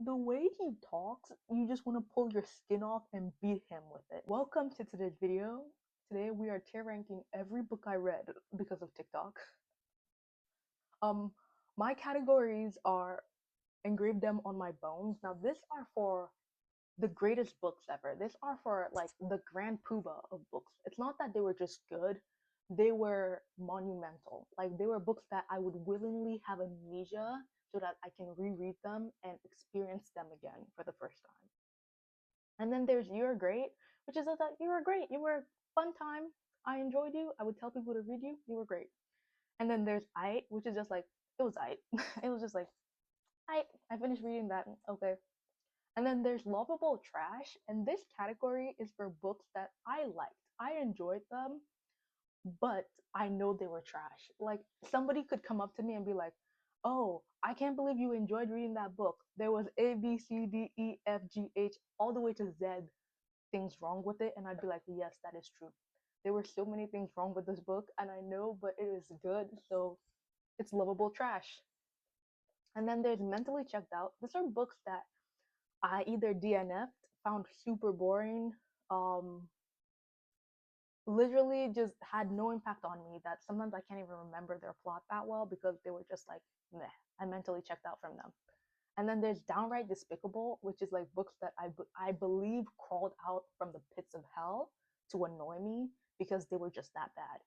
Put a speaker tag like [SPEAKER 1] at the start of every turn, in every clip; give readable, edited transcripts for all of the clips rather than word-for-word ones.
[SPEAKER 1] The way he talks, you just want to pull your skin off and beat him with it. Welcome to today's video. Today we are tier ranking every book I read because of TikTok. Um, my categories are engraved them on my bones. Now, these are for the greatest books ever. These are for like the grand poobah of books. It's not that they were just good, they were monumental. Like they were books that I would willingly have amnesia so that I can reread them and experience them again for the first time. And then there's You're Great, which is that you were great. You were a fun time. I enjoyed you. I would tell people to read you. You were great. And then there's I, which is just like, it was I. It was just like, I finished reading that. Okay. And then there's Lovable Trash, and this category is for books that I liked. I enjoyed them, but I know they were trash. Like somebody could come up to me and be like, "Oh, I can't believe you enjoyed reading that book. There was A, B, C, D, E, F, G, H, all the way to Z things wrong with it," and I'd be like, "Yes, that is true. There were so many things wrong with this book, and I know, but it is good, so it's lovable trash." And then there's Mentally Checked Out. These are books that I either DNF'd, found super boring, um, literally just had no impact on me, that sometimes I can't even remember their plot that well because they were just like, meh, I mentally checked out from them. And then there's Downright Despicable, which is like books that I believe crawled out from the pits of hell to annoy me because they were just that bad.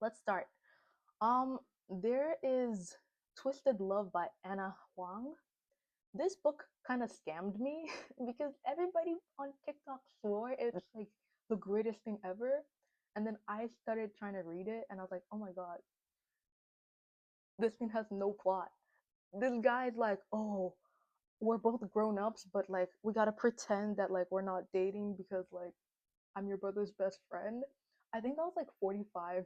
[SPEAKER 1] Let's start. Um, there is Twisted Love by Anna Huang. This book kind of scammed me because everybody on TikTok swore it's like the greatest thing ever. And then I started trying to read it and I was like, oh my god, this thing has no plot. This guy's like, oh, we're both grown ups, but like we gotta pretend that like we're not dating because like I'm your brother's best friend. I think I was like 45%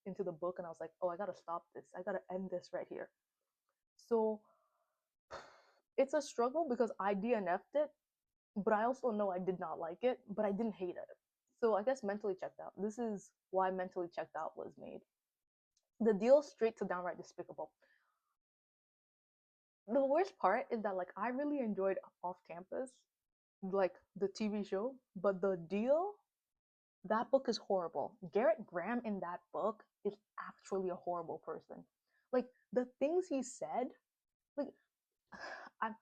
[SPEAKER 1] into the book and I was like, oh, I gotta stop this. I gotta end this right here. So it's a struggle because I DNF'd it, but I also know I did not like it, but I didn't hate it. So I guess Mentally Checked Out. This is why Mentally Checked Out was made. The deal straight to Downright Despicable. The worst part is that like I really enjoyed Off Campus, like the TV show, but the deal, that book is horrible. Garrett Graham in that book is actually a horrible person. Like the things he said, like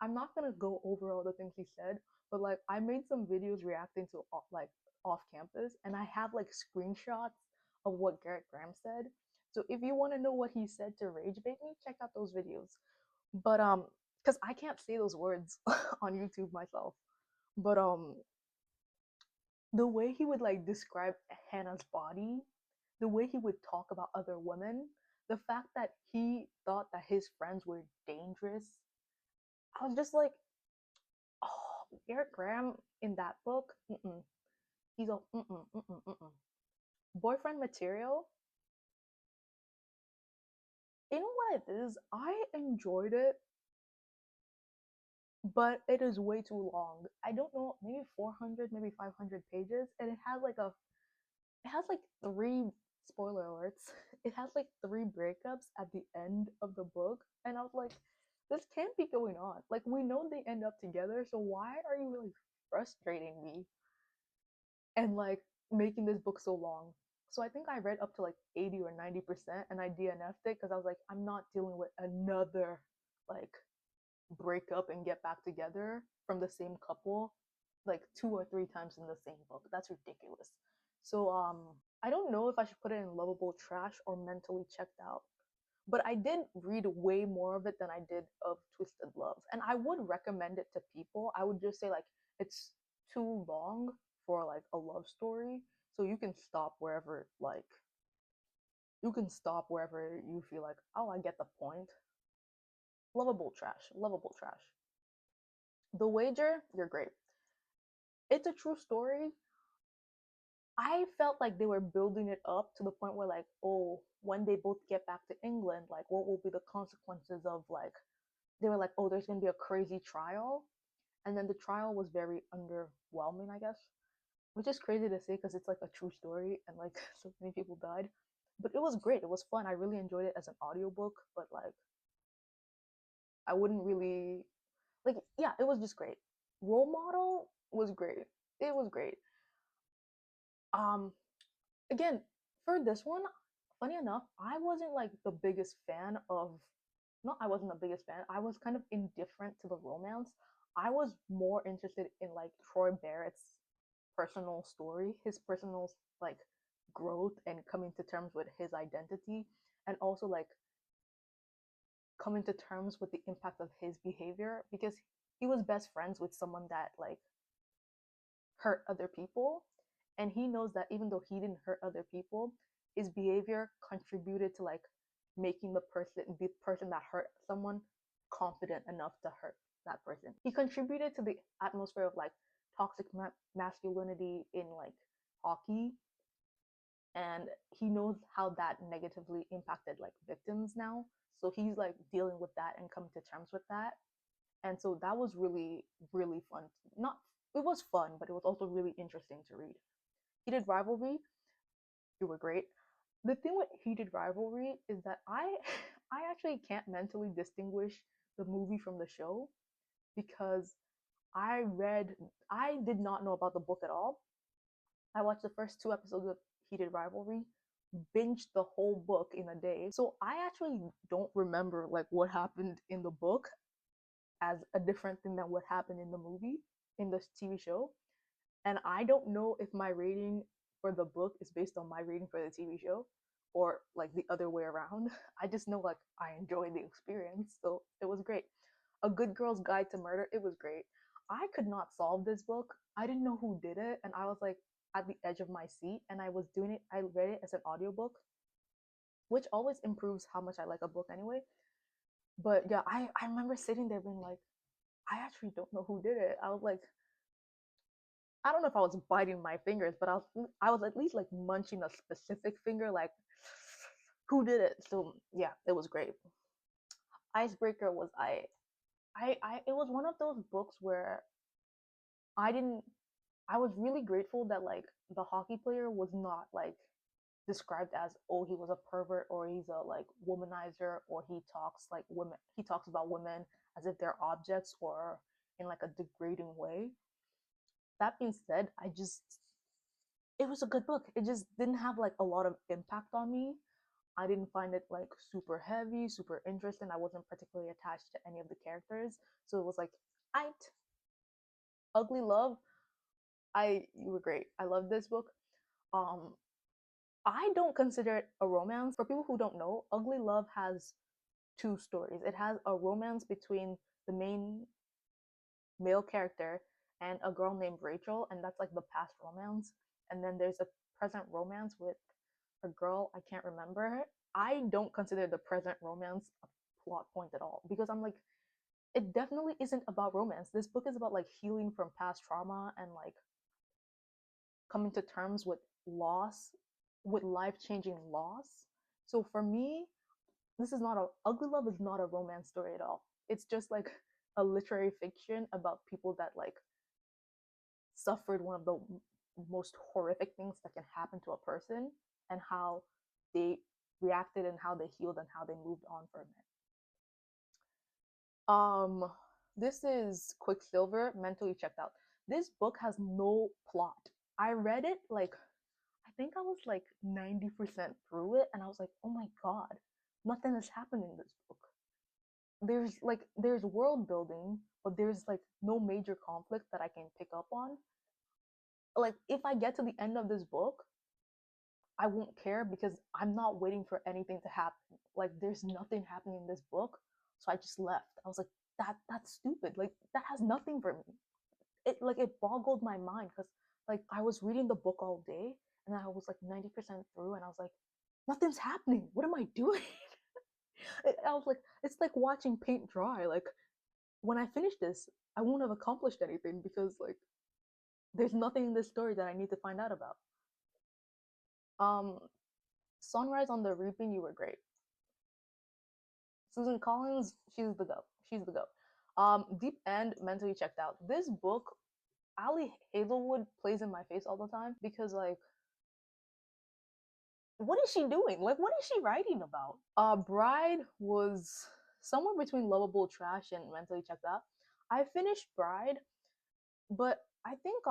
[SPEAKER 1] I'm not gonna go over all the things he said, but like I made some videos reacting to like Off Campus, and I have like screenshots of what Garrett Graham said. So if you want to know what he said to rage bait me, check out those videos. But because I can't say those words on YouTube myself. But the way he would like describe Hannah's body, the way he would talk about other women, the fact that he thought that his friends were dangerous, I was just like, oh, Eric Graham in that book, he's a boyfriend material. You know what it is? I enjoyed it, but it is way too long. I don't know, maybe 400, maybe 500 pages, and it has like three, spoiler alerts. It has like three breakups at the end of the book, and I was like, this can't be going on. Like we know they end up together, so why are you really frustrating me and like making this book so long? So I think I read up to like 80 or 90% and I DNF'd it because I was like, I'm not dealing with another like break up and get back together from the same couple like two or three times in the same book. That's ridiculous. So I don't know if I should put it in lovable trash or mentally checked out. But I did read way more of it than I did of Twisted Love. And I would recommend it to people. I would just say like it's too long for like a love story. So you can stop wherever like you can stop wherever you feel like, oh, I get the point. Lovable trash. Lovable trash. The Wager, you're great. It's a true story. I felt like they were building it up to the point where like, oh, when they both get back to England, like what will be the consequences of like they were like, oh, there's gonna be a crazy trial. And then the trial was very underwhelming, I guess. Which is crazy to say because it's like a true story and like so many people died. But it was great. It was fun. I really enjoyed it as an audiobook, but like I wouldn't really like. Yeah, it was just great. Role model was great. It was great. Um, Again, for this one, funny enough, I wasn't like the biggest fan of. Not I wasn't the biggest fan. I was kind of indifferent to the romance. I was more interested in like Troy Barrett's personal story, his personal like growth and coming to terms with his identity, and also like coming to terms with the impact of his behavior because he was best friends with someone that like hurt other people, and he knows that even though he didn't hurt other people, his behavior contributed to like making the person that hurt someone confident enough to hurt that person. He contributed to the atmosphere of like toxic masculinity in like hockey, and he knows how that negatively impacted like victims now, so he's like dealing with that and coming to terms with that. And so that was really really fun. Not It was fun, but it was also really interesting to read. Heated Rivalry, you were great. The thing with Heated Rivalry is that I actually can't mentally distinguish the movie from the show because I did not know about the book at all. I watched the first 2 episodes of Heated Rivalry, binged the whole book in a day. So I actually don't remember like what happened in the book as a different thing than what happened in the movie, in the TV show. And I don't know if my rating for the book is based on my rating for the TV show or like the other way around. I just know like I enjoyed the experience, so it was great. A Good Girl's Guide to Murder, it was great. I could not solve this book. I didn't know who did it, and I was like at the edge of my seat, and I read it as an audiobook, which always improves how much I like a book anyway. But yeah, I remember sitting there being like, I actually don't know who did it. I was like, I don't know if I was biting my fingers, but I was at least like munching a specific finger, like who did it? So yeah, it was great. Icebreaker was I it was one of those books where I didn't I was really grateful that like the hockey player was not like described as, oh, he was a pervert or he's a like womanizer or he talks about women as if they're objects or in like a degrading way. That being said, it was a good book. It just didn't have like a lot of impact on me. I didn't find it like super heavy, super interesting. I wasn't particularly attached to any of the characters. So it was like, I Ugly Love, you were great. I love this book. Um I don't consider it a romance. For people who don't know, Ugly Love has two stories. It has a romance between the main male character and a girl named Rachel, and that's like the past romance. And then there's a present romance with a girl, I can't remember. I don't consider the present romance a plot point at all because I'm like, it definitely isn't about romance. This book is about like healing from past trauma and like coming to terms with loss, with life changing loss. So for me, this is not a Ugly Love is not a romance story at all. It's just like a literary fiction about people that like suffered one of the most horrific things that can happen to a person and how they reacted and how they healed and how they moved on from it. This is Quicksilver, Mentally Checked Out. This book has no plot. I read it like I think I was like 90% through it and I was like, oh my god, nothing has happened in this book. There's world building, but there's like no major conflict that I can pick up on. Like if I get to the end of this book, I won't care because I'm not waiting for anything to happen. Like there's nothing happening in this book, so I just left. I was like, that's stupid. Like that has nothing for me. It boggled my mind because like I was reading the book all day and I was like 90% through and I was like, nothing's happening. What am I doing? I was like, it's like watching paint dry. Like when I finish this, I won't have accomplished anything because like there's nothing in this story that I need to find out about. Um, Sunrise on the Reaping, you were great. Susan Collins, she's the go. She's the go. Deep End, Mentally Checked Out. This book, Ali Hazelwood plays in my face all the time because like, what is she doing? Like, what is she writing about? Bride was somewhere between lovable trash and mentally checked out. I finished Bride, but I think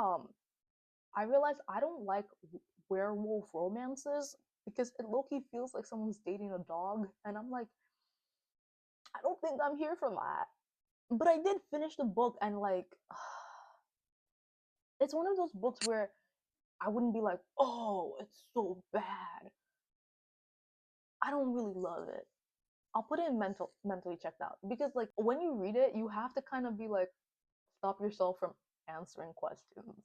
[SPEAKER 1] I realized I don't like werewolf romances because it low-key feels like someone's dating a dog, and I'm like, I don't think I'm here for that. But I did finish the book, and like, it's one of those books where I wouldn't be like, oh, it's so bad. I don't really love it. I'll put it in mentally checked out because like when you read it, you have to kind of be like stop yourself from answering questions.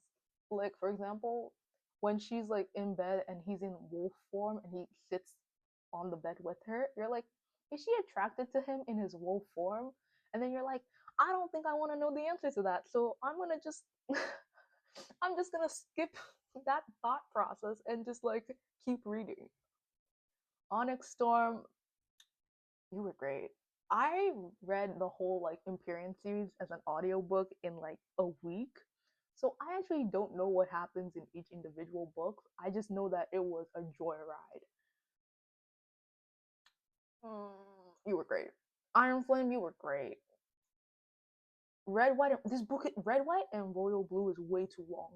[SPEAKER 1] Like for example, when she's like in bed and he's in wolf form and he sits on the bed with her, you're like, is she attracted to him in his wolf form? And then you're like, I don't think I want to know the answer to that. So I'm gonna just I'm just gonna skip that thought process and just like keep reading. Onyx Storm, you were great. I read the whole like Empyrean series as an audiobook in like a week. So I actually don't know what happens in each individual book. I just know that it was a joyride. You were great. Iron Flame, you were great. This book, Red, White, and Royal Blue is way too long.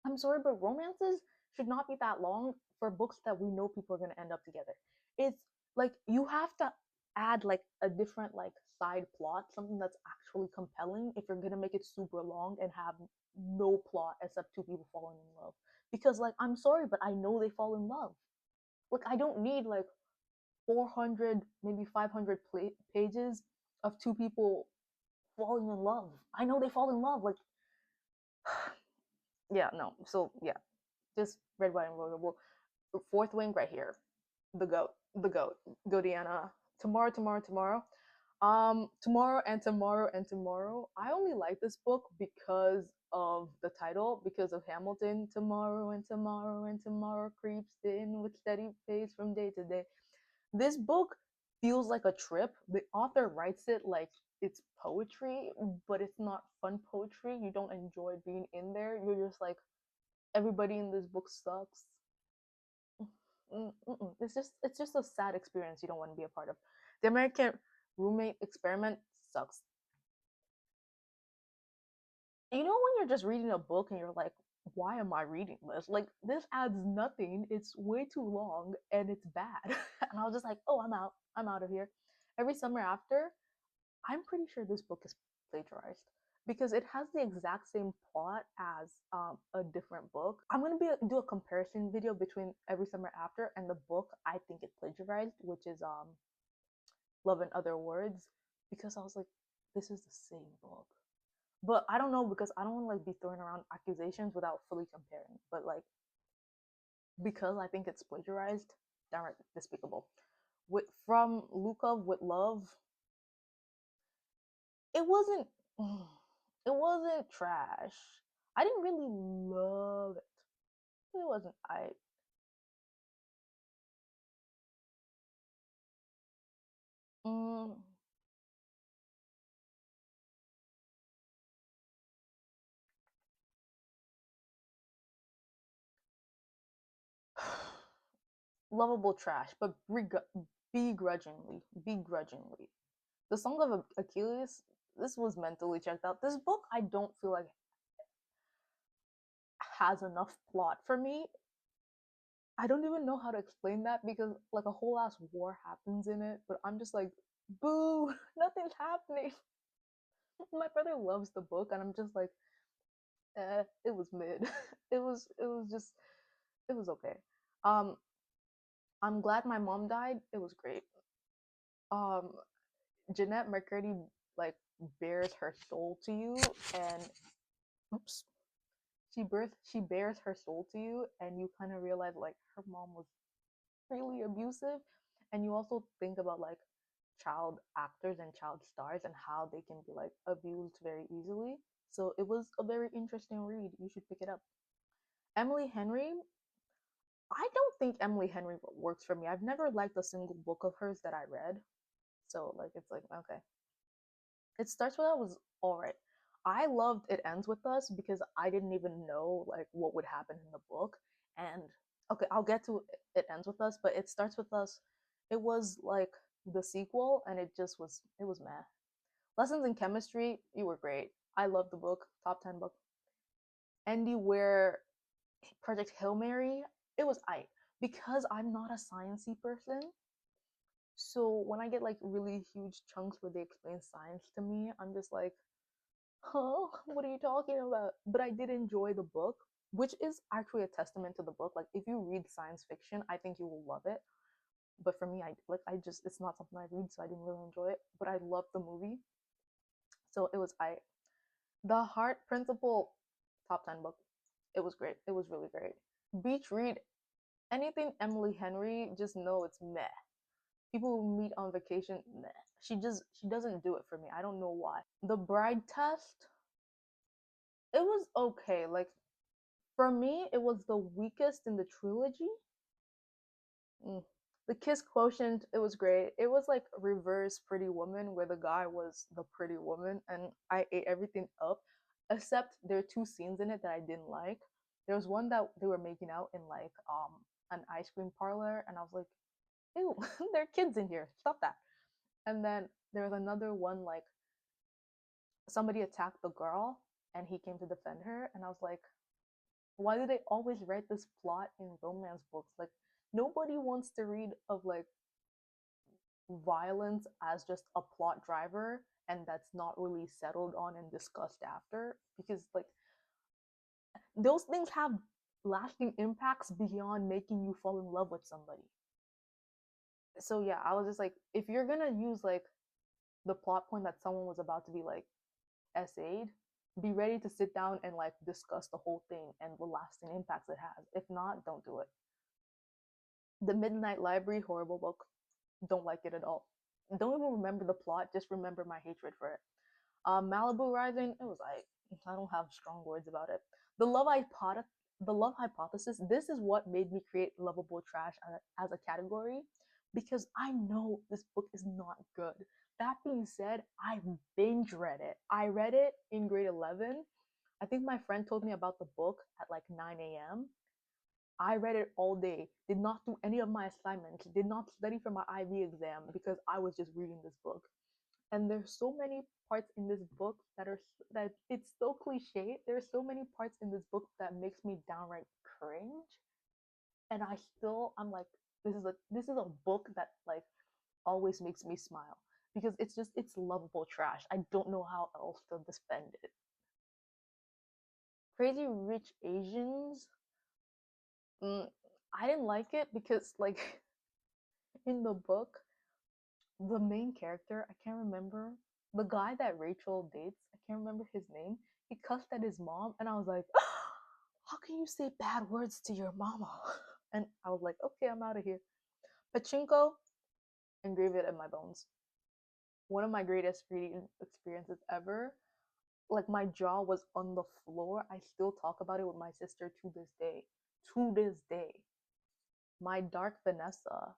[SPEAKER 1] I'm sorry, but romances should not be that long for books that we know people are going to end up together. It's like you have to add like a different like side plot, something that's actually compelling if you're going to make it super long and have no plot except two people falling in love. Because like I'm sorry, but I know they fall in love. Like I don't need like 400 maybe 500 pages of two people falling in love. I know they fall in love like yeah, no. So yeah, just Red, White, and Royal Blue. Fourth Wing right here. The goat. The goat. Godiana. Tomorrow, tomorrow, tomorrow. Tomorrow and tomorrow and tomorrow. I only like this book because of the title, because of Hamilton. Tomorrow and tomorrow and tomorrow creeps in with steady pace from day to day. This book feels like a trip. The author writes it like it's poetry, but it's not fun poetry. You don't enjoy being in there. You're just like, everybody in this book sucks. It's just a sad experience you don't want to be a part of. The American Roommate Experiment sucks. You know when you're just reading a book and you're like, why am I reading this? Like this adds nothing. It's way too long and it's bad. And I was just like, oh, I'm out. I'm out of here. Every summer after, I'm pretty sure this book is plagiarized because it has the exact same plot as a different book. I'm gonna do a comparison video between Every Summer After and the book I think it plagiarized, which is Love and Other Words, because I was like, this is the same book. But I don't know because I don't want to like be throwing around accusations without fully comparing. But like because I think it's plagiarized, downright despicable. With from Lukov with Love, it wasn't it wasn't trash. I didn't really love it. It wasn't I mm, lovable trash, but begrudgingly. The Song of Achilles, this was mentally checked out. This book I don't feel like has enough plot for me. I don't even know how to explain that because like a whole ass war happens in it, but I'm just like, boo, nothing's happening. My brother loves the book, and I'm just like, it was mid. it was just it was okay. Um, I'm glad my mom died. It was great. Um, Jeanette McCurdy like bears her soul to you, and oops, she bears her soul to you, and you kind of realize like her mom was really abusive, and you also think about like child actors and child stars and how they can be like abused very easily. So it was a very interesting read. You should pick it up. Emily Henry. I don't think Emily Henry works for me. I've never liked a single book of hers that I read. So like it's like okay. It starts with I was all right. I loved It Ends With Us because I didn't even know like what would happen in the book. And okay, I'll get to It Ends With Us, but It Starts With Us. It was like the sequel, and it was meh. Lessons in Chemistry, you were great. I love the book, top 10 book. Andy Weir, Project Hail Mary, it was I. Because I'm not a sciencey person, so when I get like really huge chunks where they explain science to me, I'm just like, huh, what are you talking about? But I did enjoy the book, which is actually a testament to the book. Like if you read science fiction, I think you will love it. But for me, I just it's not something I read, so I didn't really enjoy it. But I loved the movie, so it was I. The Heart Principle, top 10 book. It was great. It was really great. Beach read, anything Emily Henry, just know it's meh. People who meet on vacation, meh. She doesn't do it for me. I don't know why. The Bride Test, it was okay. Like for me, it was the weakest in the trilogy. Mm. The Kiss Quotient, it was great. It was like reverse Pretty Woman, where the guy was the pretty woman, and I ate everything up, except there are two scenes in it that I didn't like. There was one that they were making out in like an ice cream parlor, and I was like, ew, there are kids in here. Stop that. And then there was another one like somebody attacked the girl, and he came to defend her, and I was like, why do they always write this plot in romance books? Like nobody wants to read of like violence as just a plot driver and that's not really settled on and discussed after, because like those things have lasting impacts beyond making you fall in love with somebody. So yeah, I was just like, if you're gonna use like the plot point that someone was about to be like essayed, be ready to sit down and like discuss the whole thing and the lasting impacts it has. If not, don't do it. The Midnight Library, horrible book. Don't like it at all. Don't even remember the plot, just remember my hatred for it. Malibu Rising, it was like, I don't have strong words about it. The Love Hypothesis, this is what made me create Lovable Trash as a category, because I know this book is not good. That being said, I binge read it. I read it in grade 11. I think my friend told me about the book at like 9 a.m. I read it all day, did not do any of my assignments, did not study for my IB exam because I was just reading this book. And there's so many parts in this book that it's so cliche. There's so many parts in this book that makes me downright cringe. And I'm like, this is a book that like always makes me smile because it's lovable trash. I don't know how else to defend it. Crazy Rich Asians, mm, I didn't like it because like in the book, the main character, I can't remember, the guy that Rachel dates, I can't remember his name. He cussed at his mom, and I was like, how can you say bad words to your mama? And I was like, okay, I'm out of here. Pachinko, engrave it in my bones. One of my greatest reading experiences ever. Like my jaw was on the floor. I still talk about it with my sister to this day. To this day. My Dark Vanessa.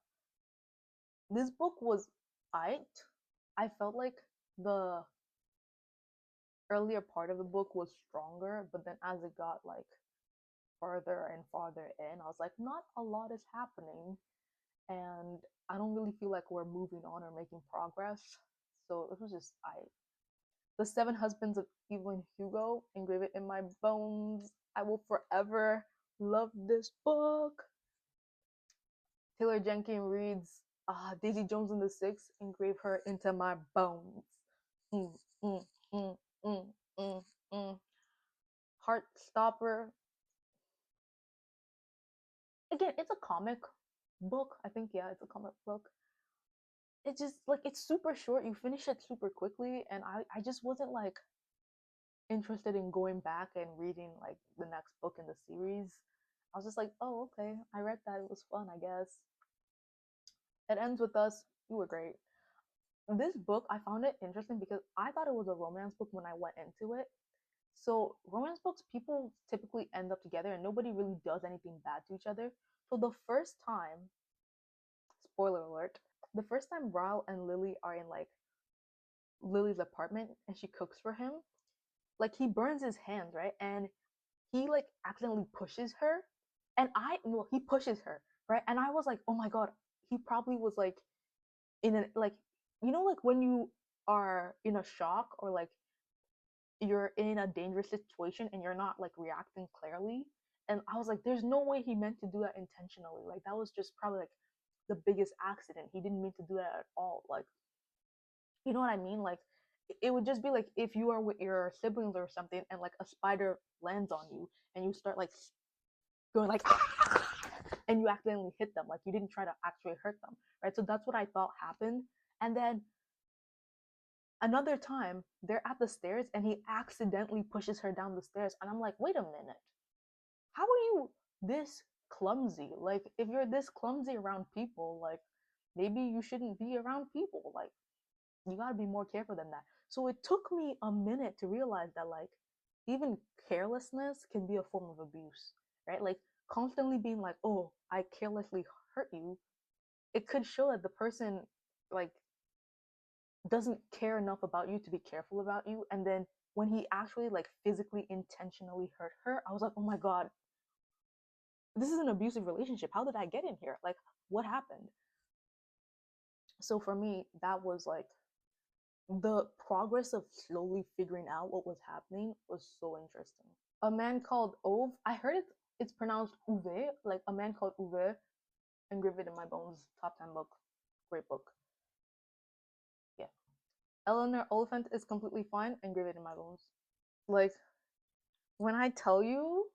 [SPEAKER 1] This book was I felt like the earlier part of the book was stronger, but then as it got like farther and farther in, I was like, not a lot is happening, and I don't really feel like we're moving on or making progress. So it was just The Seven Husbands of Evelyn Hugo, engrave it in my bones. I will forever love this book. Taylor Jenkins Reid's Daisy Jones and the Six, engrave her into my bones. Mm, mm, mm, mm, mm, mm. Heartstopper. Again, it's a comic book. I think, yeah, it's a comic book. It's just like it's super short. You finish it super quickly, and I just wasn't like interested in going back and reading like the next book in the series. I was just like, oh, okay, I read that. It was fun, I guess. It ends with us. You were great. This book, I found it interesting because I thought it was a romance book when I went into it. So romance books, people typically end up together and nobody really does anything bad to each other. So the first time, spoiler alert, the first time Ryle and Lily are in like Lily's apartment and she cooks for him, like he burns his hands, right? And he like accidentally pushes her. And he pushes her, right? And I was like, oh my god, he probably was like in a like, you know, like when you are in a shock, or like you're in a dangerous situation and you're not like reacting clearly. And I was like, there's no way he meant to do that intentionally. Like that was just probably like the biggest accident. He didn't mean to do that at all. Like, you know what I mean? Like it would just be like if you are with your siblings or something and like a spider lands on you and you start like going like and you accidentally hit them, like you didn't try to actually hurt them, right? So that's what I thought happened. And then another time they're at the stairs and he accidentally pushes her down the stairs, and I'm like, wait a minute, how are you this clumsy? Like if you're this clumsy around people, like maybe you shouldn't be around people. Like you got to be more careful than that. So it took me a minute to realize that like even carelessness can be a form of abuse, right? Like constantly being like, oh, I carelessly hurt you, it could show that the person like doesn't care enough about you to be careful about you. And then when he actually like physically intentionally hurt her, I was like, oh my god, this is an abusive relationship. How did I get in here? Like what happened? So for me, that was like the progress of slowly figuring out what was happening was so interesting. A Man Called Ove, I heard it's pronounced Uwe, like A Man Called Uwe, Engrave It in My Bones, top 10 book, great book. Yeah. Eleanor Oliphant is completely fine, Engrave It in My Bones. Like when I tell you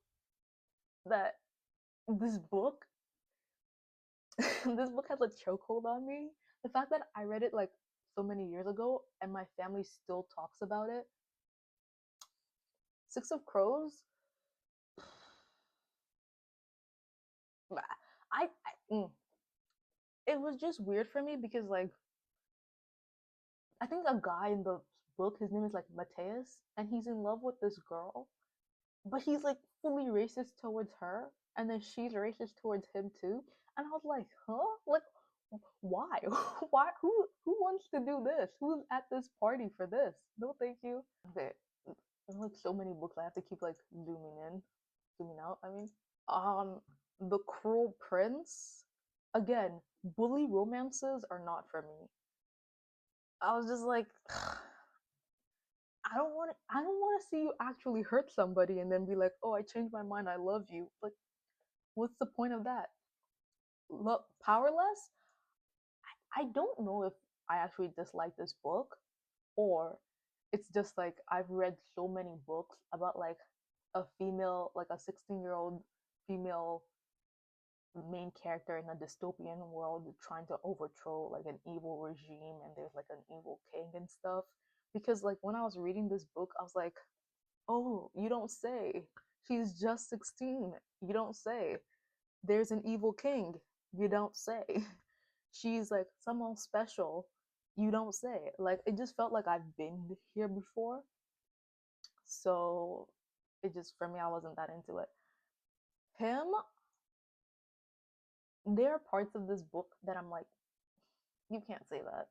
[SPEAKER 1] that this book this book has a chokehold on me, the fact that I read it like so many years ago and my family still talks about it. Six of Crows, it was just weird for me because like I think a guy in the book, his name is like Mateus, and he's in love with this girl, but he's like fully racist towards her, and then she's racist towards him too. And I was like, huh? Like, why? Why? Who wants to do this? Who's at this party for this? No, thank you. Okay, there's like so many books I have to keep like zooming out. I mean, The Cruel Prince. Again, bully romances are not for me. I was just like, I don't want to see you actually hurt somebody and then be like, oh, I changed my mind, I love you. Like, what's the point of that? Look, Powerless. I don't know if I actually dislike this book, or it's just like I've read so many books about like a female, like a 16-year-old female main character in a dystopian world trying to overthrow like an evil regime, and there's like an evil king and stuff. Because like when I was reading this book, I was like, oh, you don't say. She's just 16. You don't say. There's an evil king. You don't say. She's like someone special. You don't say. Like it just felt like I've been here before. So it just, for me, I wasn't that into it. Him, there are parts of this book that I'm like, you can't say that.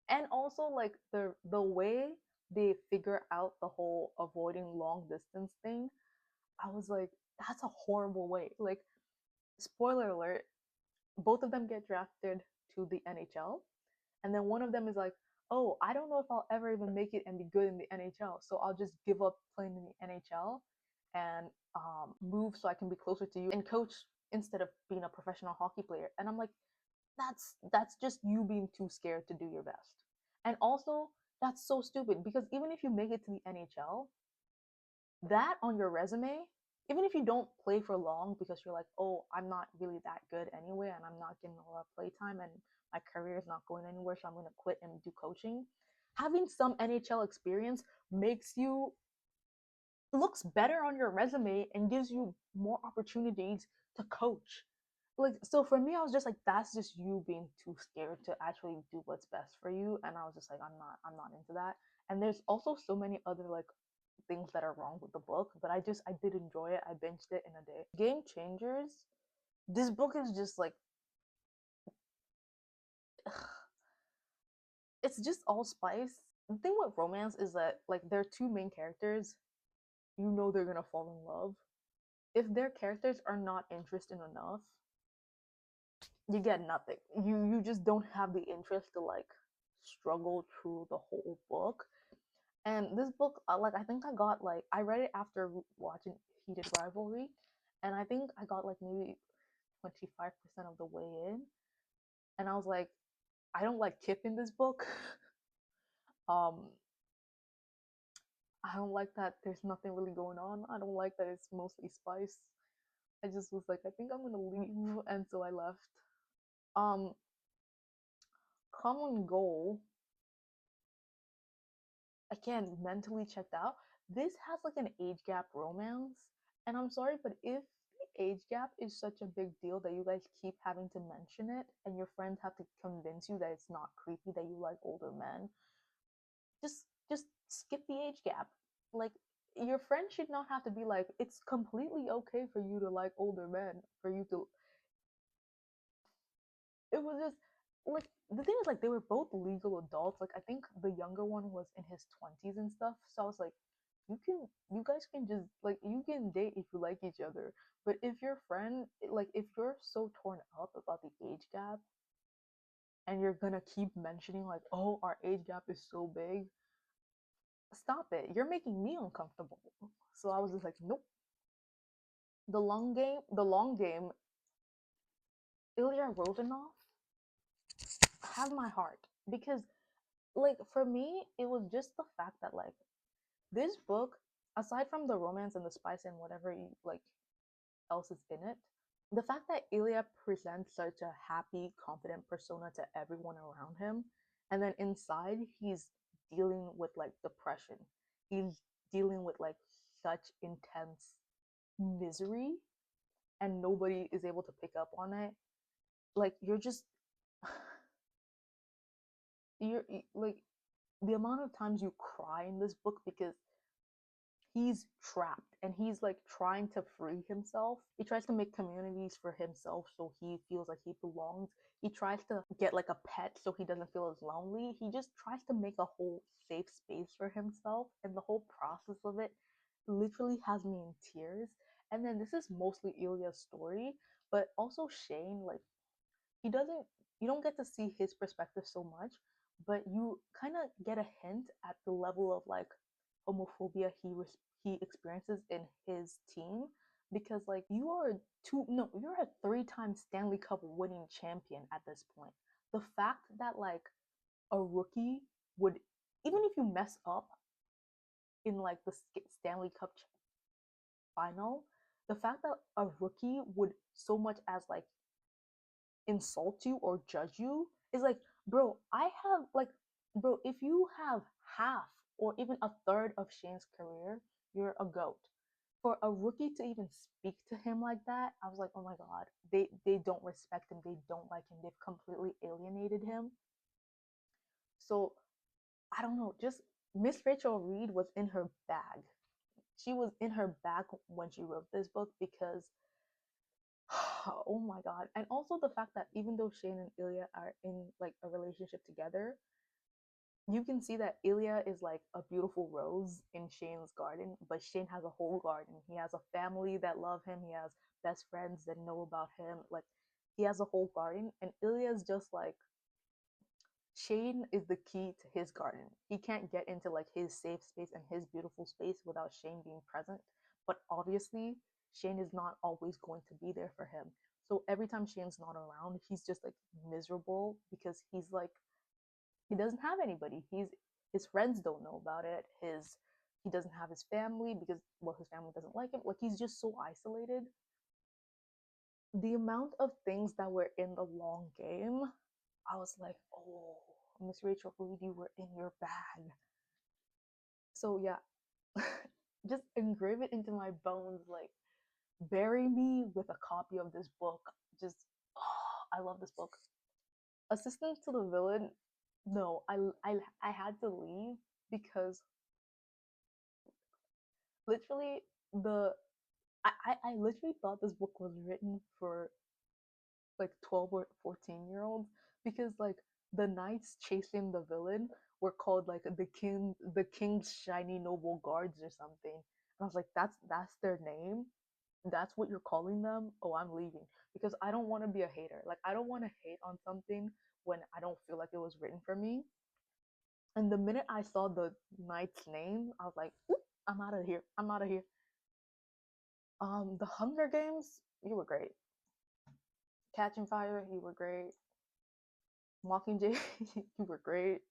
[SPEAKER 1] And also like the way they figure out the whole avoiding long distance thing, I was like, that's a horrible way. Like, spoiler alert, both of them get drafted to the NHL. And then one of them is like, oh, I don't know if I'll ever even make it and be good in the NHL. So I'll just give up playing in the NHL and move so I can be closer to you and coach instead of being a professional hockey player. And I'm like, that's just you being too scared to do your best. And also, that's so stupid because even if you make it to the NHL, that on your resume, even if you don't play for long because you're like, oh, I'm not really that good anyway, and I'm not getting a lot of play time, and my career is not going anywhere, so I'm going to quit and do coaching. Having some NHL experience makes you looks better on your resume and gives you more opportunities to coach. Like, so for me, I was just like, that's just you being too scared to actually do what's best for you. And I was just like, I'm not into that. And there's also so many other like things that are wrong with the book, but I did enjoy it. I binged it in a day. Game Changers. This book is just like it's just all spice. The thing with romance is that like there are two main characters. You know they're gonna fall in love. If their characters are not interesting enough, you get nothing. You just don't have the interest to like struggle through the whole book. And this book, like I think I got like I read it after watching Heated Rivalry, and I think I got like maybe 25% of the way in, and I was like, I don't like Kip in this book. um, I don't like that there's nothing really going on. I don't like that it's mostly spice. I just was like, I think I'm gonna leave, and so I left. Um, Common Goal, again, mentally checked out. This has like an age gap romance, and I'm sorry, but if the age gap is such a big deal that you guys keep having to mention it, and your friends have to convince you that it's not creepy that you like older men, just skip the age gap. Like your friend should not have to be like, it's completely okay for you to like older men, for you to. It was just like the thing is like they were both legal adults. Like I think the younger one was in his 20s and stuff. So I was like, you guys can just like you can date if you like each other. But if your friend like if you're so torn up about the age gap and you're gonna keep mentioning like, oh, our age gap is so big, stop it. You're making me uncomfortable. So I was just like, nope. The long game, Ilya Romanov has my heart because like for me it was just the fact that like this book, aside from the romance and the spice and whatever you, like else is in it, the fact that Ilya presents such a happy confident persona to everyone around him, and then inside he's dealing with like depression, he's dealing with like such intense misery, and nobody is able to pick up on it. Like you're just you're like the amount of times you cry in this book because he's trapped and he's like trying to free himself. He tries to make communities for himself so he feels like he belongs. He tries to get like a pet so he doesn't feel as lonely. He just tries to make a whole safe space for himself, and the whole process of it literally has me in tears. And then this is mostly Ilya's story, but also Shane, like he doesn't you don't get to see his perspective so much, but you kind of get a hint at the level of like homophobia he experiences in his team, because like you are you're a three-time Stanley Cup winning champion at this point. The fact that like a rookie would, even if you mess up in like the Stanley Cup final, the fact that a rookie would so much as like insult you or judge you is like, bro, bro, if you have half or even a third of Shane's career, you're a goat. For a rookie to even speak to him like that, I was like, oh my god, they don't respect him, they don't like him, they've completely alienated him. So I don't know, just Miss Rachel Reed was in her bag. She was in her bag when she wrote this book because oh my god. And also the fact that even though Shane and Ilya are in like a relationship together, you can see that Ilya is like a beautiful rose in Shane's garden, but Shane has a whole garden. He has a family that love him, he has best friends that know about him. Like he has a whole garden, and Ilya's just like Shane is the key to his garden. He can't get into like his safe space and his beautiful space without Shane being present. But obviously, Shane is not always going to be there for him. So every time Shane's not around, he's just like miserable because he's like he doesn't have anybody. His friends don't know about it. His He doesn't have his family because well his family doesn't like him. Like he's just so isolated. The amount of things that were in the long game, I was like, oh, Miss Rachel Reed, you were in your bag. So yeah, just engrave it into my bones. Like, bury me with a copy of this book. Just, oh, I love this book. Assistant to the Villain. No, I had to leave because literally the I literally thought this book was written for like 12 or 14-year-olds, because like the knights chasing the villain were called like the king's shiny noble guards or something, and I was like, that's their name. that's what you're calling them, oh, I'm leaving. Because I don't want to be a hater. Like, I don't want to hate on something when I don't feel like it was written for me. And the minute I saw the knight's name, I was like, "Oop, I'm out of here. I'm out of here." The Hunger Games, you were great. Catching Fire, you were great. Mockingjay, you were great.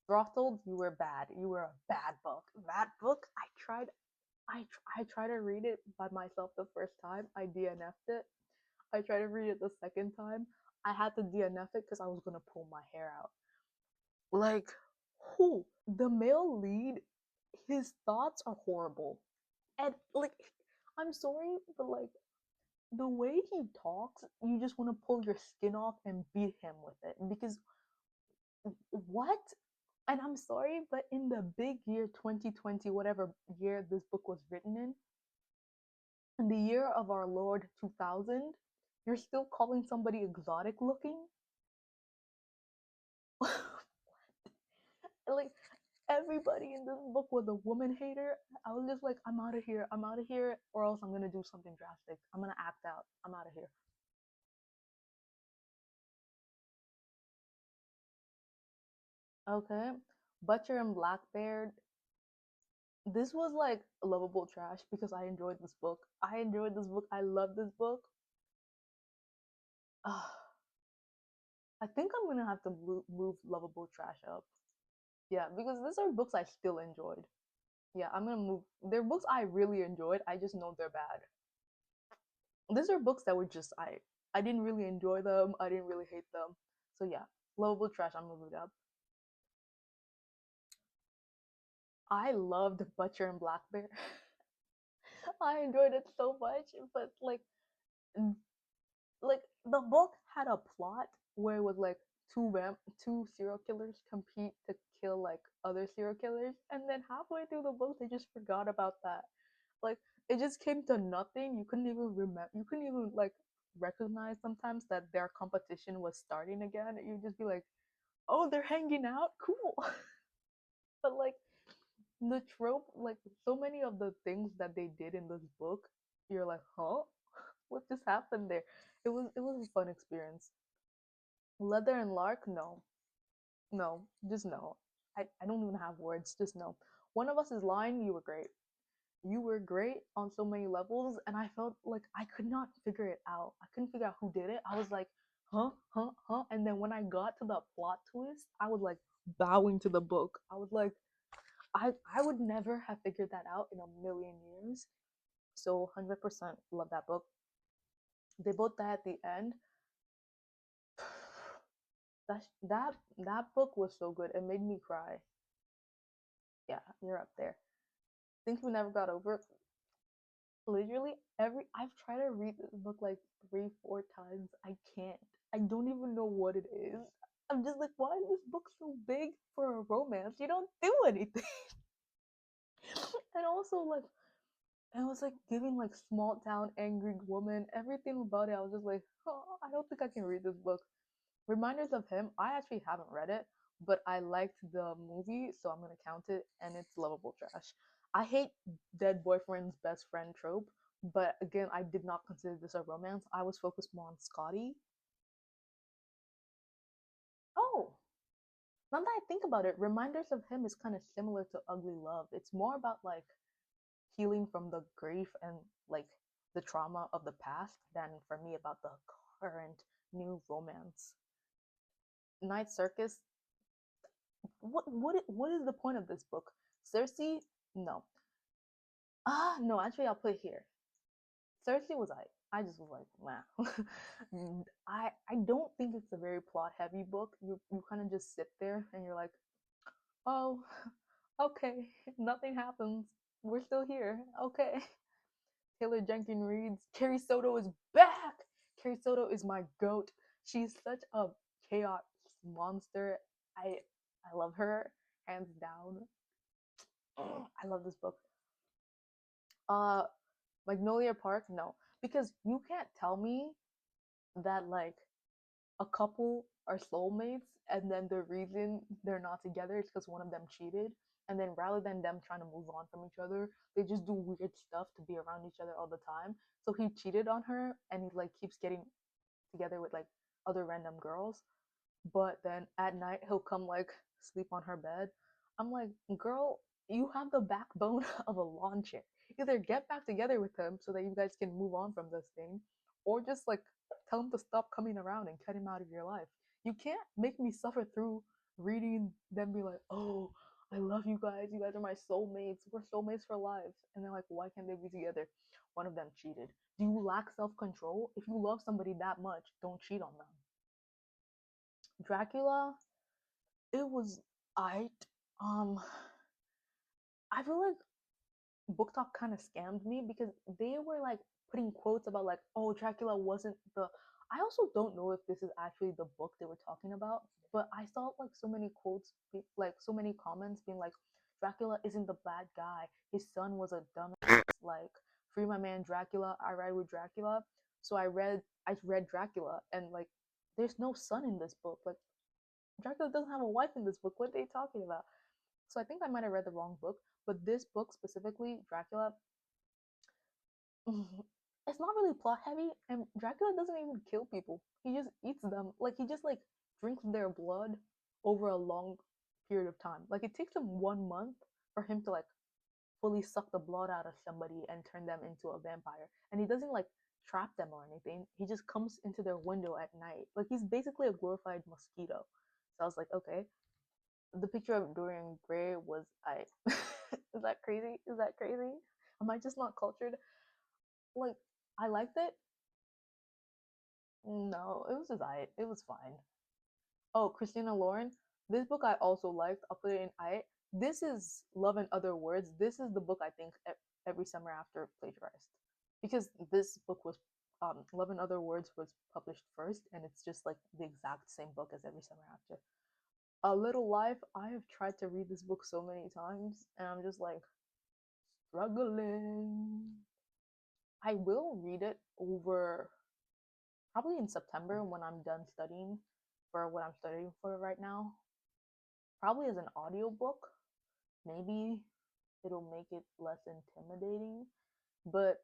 [SPEAKER 1] Throttled, you were bad. You were a bad book. That book, I tried to read it by myself the first time. I DNF'd it. I tried to read it the second time. I had to DNF it because I was gonna pull my hair out. Like, who? The male lead, his thoughts are horrible. And like, I'm sorry, but like the way he talks, you just want to pull your skin off and beat him with it. Because what? And I'm sorry, but in the big year 2020, whatever year this book was written in the year of our Lord 2000, you're still calling somebody exotic looking? Like, everybody in this book was a woman hater. I was just like, I'm out of here. I'm out of here, or else I'm gonna do something drastic. I'm gonna act out. I'm out of here. Okay. Butcher and Blackbeard. This was like lovable trash because I enjoyed this book. I enjoyed this book. I love this book. I think I'm gonna have to move lovable trash up. Yeah, because these are books I still enjoyed. Yeah, I'm gonna move. They're books I really enjoyed. I just know they're bad. These are books that were just I didn't really enjoy them. I didn't really hate them. So yeah, lovable trash. I'm gonna move it up. I loved Butcher and Black Bear. I enjoyed it so much, but like the book had a plot where it was like two serial killers compete to kill like other serial killers, and then halfway through the book they just forgot about that. Like, it just came to nothing. You couldn't even remember. You couldn't even like recognize sometimes that their competition was starting again. You'd just be like, oh, they're hanging out, cool. But like the trope, like so many of the things that they did in this book, you're like, huh, what just happened there? It was a fun experience. Leather and Lark, no, no, just no. I don't even have words, just no. One of Us is Lying, you were great. You were great on so many levels, and I felt like I could not figure it out. I couldn't figure out who did it. I was like, huh, huh, huh. And then when I got to the plot twist, I was like bowing to the book. I was like, I would never have figured that out in a million years. So 100% love that book. They both died at the end. That book was so good. It made me cry. Yeah, you're up there. Think we never got over it. Literally I've tried to read this book like 3 4 times. I can't. I don't even know what it is. I'm just like, why is this book so big for a romance? You don't do anything. And also like I was like giving like small town angry woman everything about it. I was just like, oh, I don't think I can read this book. Reminders of Him, I actually haven't read it, but I liked the movie, so I'm gonna count it, and it's lovable trash. I hate dead boyfriend's best friend trope, but again, I did not consider this a romance. I was focused more on Scotty. Oh, now that I think about it, Reminders of Him is kind of similar to Ugly Love. It's more about like healing from the grief and like the trauma of the past than for me about the current new romance. Night Circus, what is the point of this book? Cersei, no. No, actually I'll put it here. Cersei was I just was like, wow. I don't think it's a very plot heavy book. You kind of just sit there and you're like, oh, okay, nothing happens. We're still here. Okay. Taylor Jenkins Reid's Carrie Soto is back. Carrie Soto is my goat. She's such a chaos monster. I I love her hands down. I love this book. Uh, Magnolia Park, no, because you can't tell me that like a couple are soulmates and then the reason they're not together is because one of them cheated, And then rather than them trying to move on from each other, they just do weird stuff to be around each other all the time. So he cheated on her, and he like keeps getting together with like other random girls. But then at night he'll come like sleep on her bed. I'm like, girl, you have the backbone of a lawn chair. Either get back together with him so that you guys can move on from this thing, or just like tell him to stop coming around and cut him out of your life. You can't make me suffer through reading them be like, oh, I love you guys. You guys are my soulmates. We're soulmates for life. And they're like, why can't they be together? One of them cheated. Do you lack self control? If you love somebody that much, don't cheat on them. Dracula, it was I I feel like Book Talk kind of scammed me because they were like putting quotes about like, oh, Dracula wasn't the. I also don't know if this is actually the book they were talking about, but I saw like so many quotes, like so many comments being like, Dracula isn't the bad guy. His son was a dumbass. Like, free my man Dracula. I ride with Dracula. So I read Dracula, and like, there's no son in this book. Like, Dracula doesn't have a wife in this book. What are they talking about? So I think I might have read the wrong book, but this book specifically, Dracula, it's not really plot heavy, and Dracula doesn't even kill people. He just eats them. Like he just like drinks their blood over a long period of time. Like it takes him 1 month for him to like fully suck the blood out of somebody and turn them into a vampire. And he doesn't like trap them or anything. He just comes into their window at night. Like he's basically a glorified mosquito. So I was like, okay, the picture of Dorian Gray was I. Is that crazy? Is that crazy? Am I just not cultured? Like I liked it. No, it was just I. It was fine. Oh, Christina Lauren. This book I also liked. I'll put it in I. This is Love and Other Words. This is the book I think every summer after plagiarized, because this book was Love and Other Words was published first, and it's just like the exact same book as every summer after. A Little Life, I have tried to read this book so many times, and I'm just like struggling. I will read it over probably in September when I'm done studying for what I'm studying for right now. Probably as an audiobook. Maybe it'll make it less intimidating. But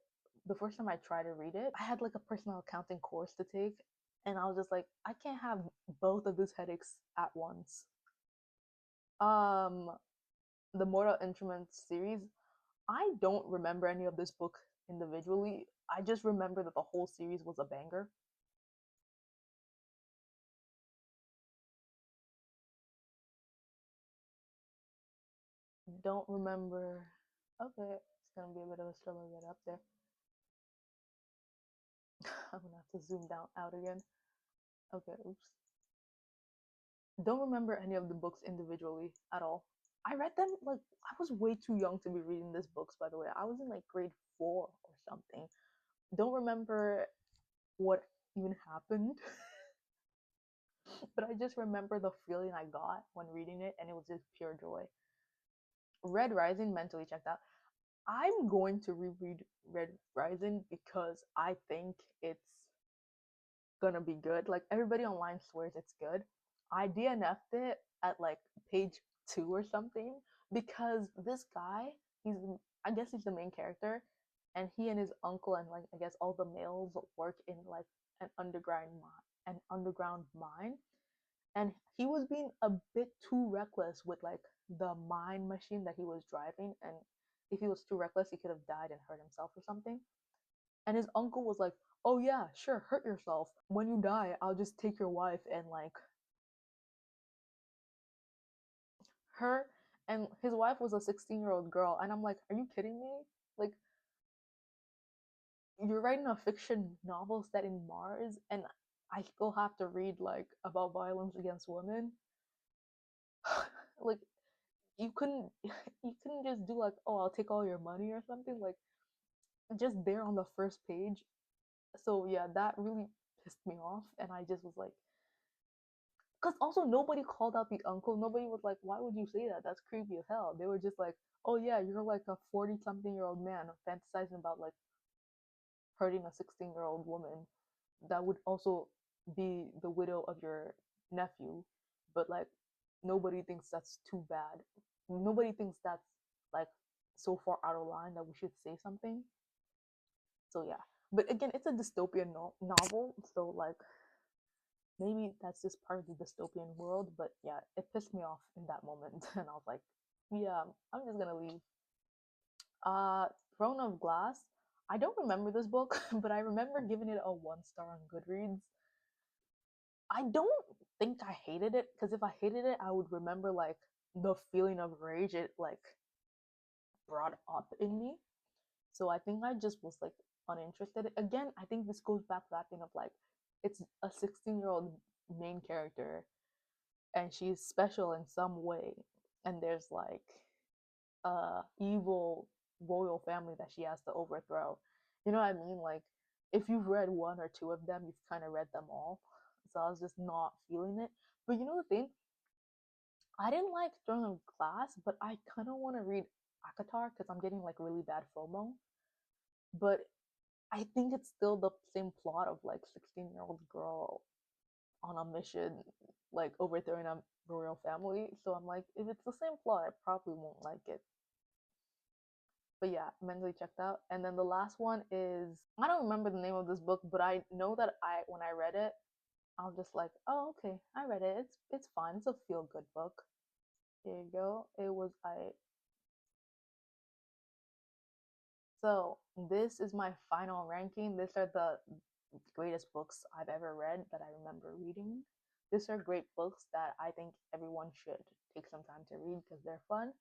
[SPEAKER 1] the first time I tried to read it, I had like a personal accounting course to take, and I was just like, I can't have both of these headaches at once. Um, the Mortal Instruments series, I don't remember any of this book individually. I just remember that the whole series was a banger. Don't remember. Okay, it's gonna be a bit of a struggle to get up there. I'm gonna have to zoom down out again. Okay, oops. Don't remember any of the books individually at all. I read them like I was way too young to be reading these books, by the way. I was in like grade 4 or something. Don't remember what even happened, but I just remember the feeling I got when reading it, and it was just pure joy. Red Rising, mentally checked out. I'm going to reread Red Rising because I think it's gonna be good. Like everybody online swears it's good. I DNF'd it at like page 2 or something because this guy, he's I guess he's the main character, and he and his uncle and like I guess all the males work in like an underground mine, and he was being a bit too reckless with like the mine machine that he was driving, and if he was too reckless, he could have died and hurt himself or something. And his uncle was like, "Oh yeah, sure, hurt yourself. When you die, I'll just take your wife and like her." And his wife was a 16-year-old girl, and I'm like, "Are you kidding me? Like you're writing a fiction novel set in Mars, and I still have to read like about violence against women." Like you couldn't you couldn't just do like, "Oh, I'll take all your money" or something like just there on the first page. So yeah, that really pissed me off, and I just was like, because also nobody called out the uncle. Nobody was like, "Why would you say that? That's creepy as hell." They were just like, "Oh yeah, you're like a 40-something-year-old man fantasizing about like hurting a 16-year-old woman that would also be the widow of your nephew," but like nobody thinks that's too bad. nobody thinks that's like so far out of line that we should say something. So yeah, but again, it's a dystopian novel, so like maybe that's just part of the dystopian world. But yeah, it pissed me off in that moment, and I was like, yeah, I'm just gonna leave. Uh, Throne of Glass. I don't remember this book, but I remember giving it a 1 star on Goodreads. I don't think I hated it, because if I hated it, I would remember like the feeling of rage it like brought up in me. So I think I just was like uninterested. Again, I think this goes back to that thing of like it's a 16-year-old main character and she's special in some way, and there's like a evil royal family that she has to overthrow. You know what I mean? Like if you've read one or two of them, you've kind of read them all. So I was just not feeling it. But you know the thing, I didn't like Throne of Glass, but I kind of want to read Akatar because I'm getting like really bad FOMO. But I think it's still the same plot of like 16-year-old girl on a mission, like overthrowing a royal family. So I'm like, if it's the same plot, I probably won't like it. But yeah, mentally checked out. And then the last one is, I don't remember the name of this book, but I know that I when I read it, I was just like, oh okay, I read it. It's fine. It's a feel good book. Here you go. It was I. So this is my final ranking. These are the greatest books I've ever read that I remember reading. These are great books that I think everyone should take some time to read because they're fun.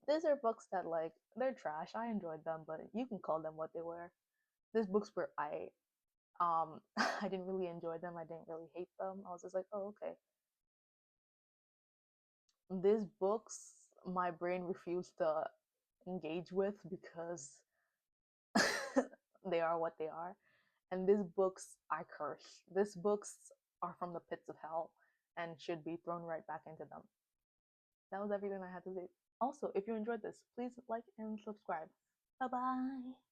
[SPEAKER 1] These are books that like they're trash. I enjoyed them, but you can call them what they were. These books were I didn't really enjoy them. I didn't really hate them. I was just like, oh okay. These books my brain refused to engage with because they are what they are. And these books I curse. These books are from the pits of hell and should be thrown right back into them. That was everything I had to say. Also, if you enjoyed this, please like and subscribe. Bye bye.